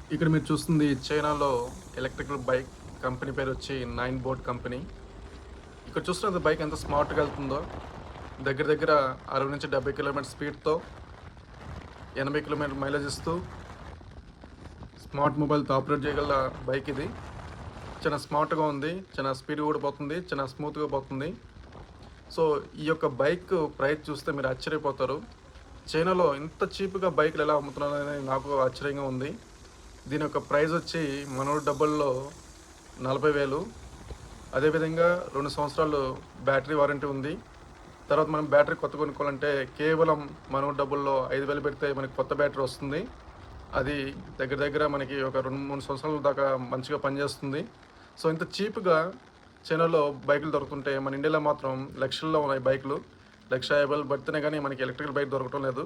ఇక్కడ మీరు చూస్తుంది చైనాలో ఎలక్ట్రికల్ బైక్ కంపెనీ పేరు వచ్చి 9 బోట్ కంపెనీ. ఇక్కడ చూస్తున్న బైక్ ఎంత స్మార్ట్‌గా వెళ్తుందో. దగ్గర దగ్గర 60-70 కిలోమీటర్ స్పీడ్‌తో 80 కిలోమీటర్ మైలేజ్ ఇస్తూ స్మార్ట్ మొబైల్‌తో ఆపరేట్ చేయగల బైక్ ఇది. చాలా స్మార్ట్‌గా ఉంది. చాలా స్పీడ్‌గా కూడా పోతుంది. చాలా స్మూత్‌గా పోతుంది. సో, ఈ యొక్క బైక్ ప్రైస్ చూస్తే మీరు ఆశ్చర్యపోతారు. చైనాలో ఇంత చీప్‌గా బైకులు ఎలా అమ్ముతున్నారని నాకు ఆశ్చర్యంగా ఉంది. దీని యొక్క ప్రైస్ వచ్చి మనోడి డబ్బుల్లో 40,000. అదేవిధంగా 2 సంవత్సరాలు బ్యాటరీ వారంటీ ఉంది. తర్వాత మనం బ్యాటరీ కొత్త కొనుక్కోవాలంటే కేవలం మనోడి డబ్బుల్లో 5,000 పెడితే మనకి కొత్త బ్యాటరీ వస్తుంది. అది దగ్గర దగ్గర మనకి ఒక 2, 3 సంవత్సరాల దాకా మంచిగా పనిచేస్తుంది. సో, ఇంత చీప్‌గా చైనాలో బైకులు దొరుకుతుంటే మన ఇండియాలో మాత్రం లక్షల్లో ఉన్నాయి బైకులు. 1,50,000 పెడితేనే గానీ మనకి ఎలక్ట్రికల్ బైక్ దొరకటం లేదు.